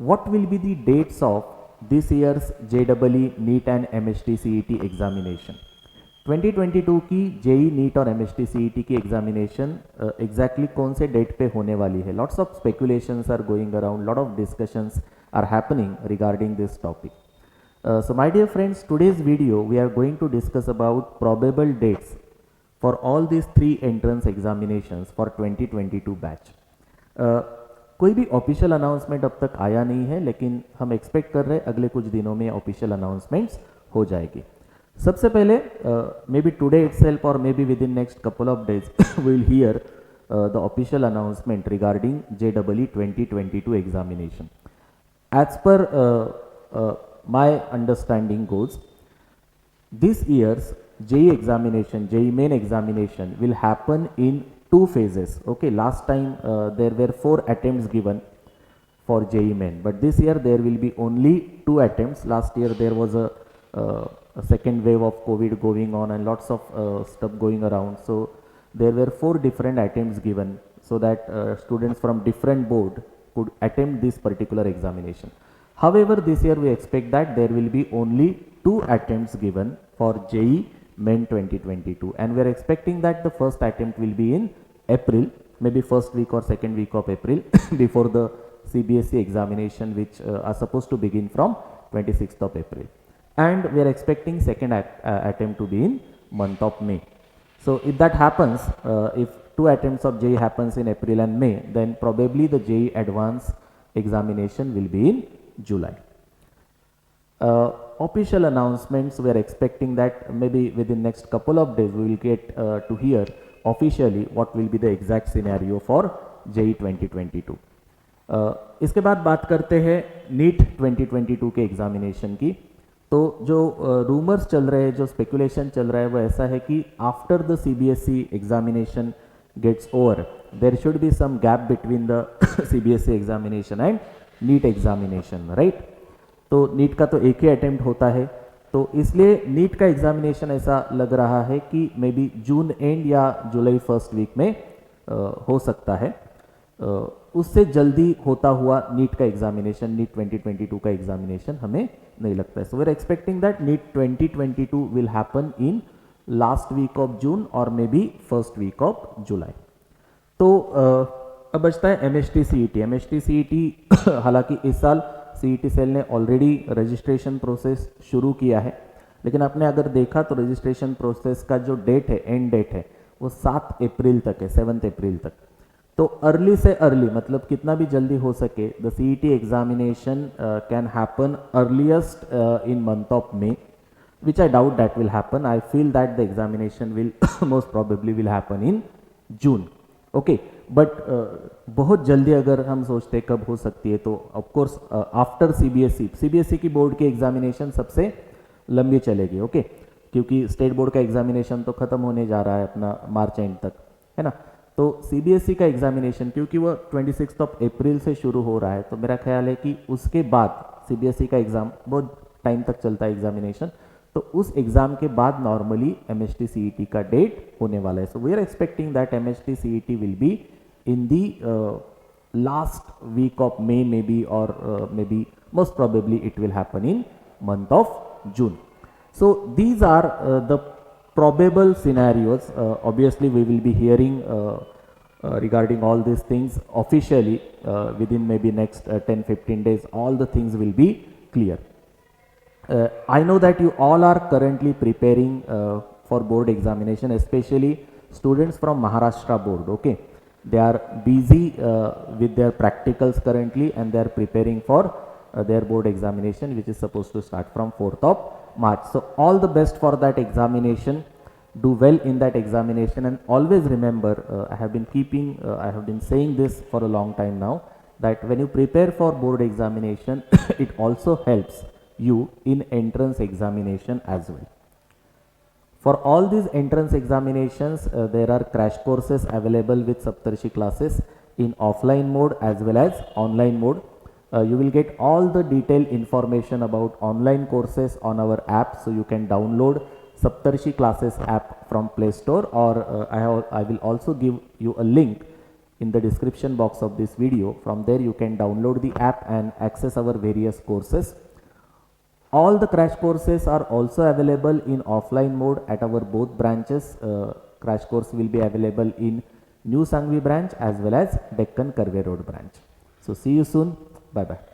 what will be the dates of this year's JEE, NEET and MHT CET examination? 2022 की JEE NEET और MHT CET की examination exactly कौन से date पे होने वाली है? Lots of speculations are going around, lot of discussions are happening regarding this topic. So my dear friends, today's video we are going to discuss about probable dates for all these three entrance examinations for 2022 batch. कोई भी official announcement अब तक आया नहीं है, लेकिन हम expect कर रहे हैं अगले कुछ दिनों में ऑफिशियल अनाउंसमेंट्स हो जाएगी. सबसे पहले मे बी टुडे इटसेल्फ और मे be within next couple of days we will hear the official announcement regarding JEE 2022 examination. As per my understanding goes, this year's JEE examination, JEE main examination will happen in two phases. Okay, last time there were 4 attempts given for JEE main, but this year there will be only 2 attempts. Last year there was a second wave of COVID going on and lots of stuff going around, so there were 4 different attempts given so that students from different board could attempt this particular examination. However, this year we expect that there will be only 2 attempts given for JEE Main 2022, and we are expecting that the first attempt will be in April, maybe first week or second week of April before the CBSE examination, which are supposed to begin from 26th of April, and we are expecting second attempt to be in month of May. So if that happens, if 2 attempts of JEE happens in April and May, then probably the JEE advanced examination will be in July. Official announcements, we are expecting that maybe within next couple of days we will get to hear officially what will be the exact scenario for JEE 2022. इसके बाद बात करते हैं NEET 2022 के examination की. तो जो rumours चल रहे हैं, जो स्पेकुलेशन चल रहा है, वो ऐसा है कि after the CBSE examination gets over there should be some gap between the CBSE examination and NEET examination, right? तो नीट का तो एक ही अटेम्प्ट होता है, तो इसलिए नीट का एग्जामिनेशन ऐसा लग रहा है कि मे बी जून एंड या जुलाई फर्स्ट वीक में हो सकता है. उससे जल्दी होता हुआ नीट का एग्जामिनेशन, नीट 2022 का एग्जामिनेशन हमें नहीं लगता है. So we are expecting that NEET 2022 will happen in last week of June और may be first week of July. तो अब बचता है MHT CET. हालांकि इस साल CET सेल ने ऑलरेडी रजिस्ट्रेशन प्रोसेस शुरू किया है, लेकिन आपने अगर देखा तो रजिस्ट्रेशन प्रोसेस का जो डेट है, एंड डेट है, वो 7 अप्रैल तक है, 7 अप्रैल तक. तो अर्ली से अर्ली, मतलब कितना भी जल्दी हो सके, the CET examination can happen earliest in month of May, which I doubt that will happen. I feel that the examination will most probably will happen in June. Okay, but बहुत जल्दी अगर हम सोचते कब हो सकती है, तो ऑफकोर्स आफ्टर CBSE की बोर्ड की एग्जामिनेशन सबसे लंबी चलेगी. ओके, क्योंकि स्टेट बोर्ड का एग्जामिनेशन तो खत्म होने जा रहा है अपना मार्च एंड तक, है ना? तो CBSE का एग्जामिनेशन क्योंकि वो 26 ऑफ अप्रैल से शुरू हो रहा है, तो मेरा ख्याल है कि उसके बाद CBSE का एग्जाम बहुत टाइम तक चलता है एग्जामिनेशन, तो उस एग्जाम के बाद नॉर्मली MHT CET का डेट होने वाला है. So we are expecting that MHT CET will be in the last week of May maybe, or maybe most probably it will happen in month of June. So these are the probable scenarios. Obviously we will be hearing regarding all these things officially within maybe next 10-15 days. All the things will be clear. I know that you all are currently preparing for board examination, especially students from Maharashtra board. Okay, they are busy with their practicals currently, and they are preparing for their board examination, which is supposed to start from 4th of March. So all the best for that examination. Do well in that examination, and always remember, I have been saying this for a long time now, that when you prepare for board examination it also helps you in entrance examination as well. For all these entrance examinations, there are crash courses available with Saptarshi classes in offline mode as well as online mode. You will get all the detailed information about online courses on our app, so you can download Saptarshi classes app from Play Store, or I will also give you a link in the description box of this video. From there you can download the app and access our various courses. All the crash courses are also available in offline mode at our both branches. Crash course will be available in New Sangvi branch as well as Deccan Curve Road branch. So see you soon. Bye bye.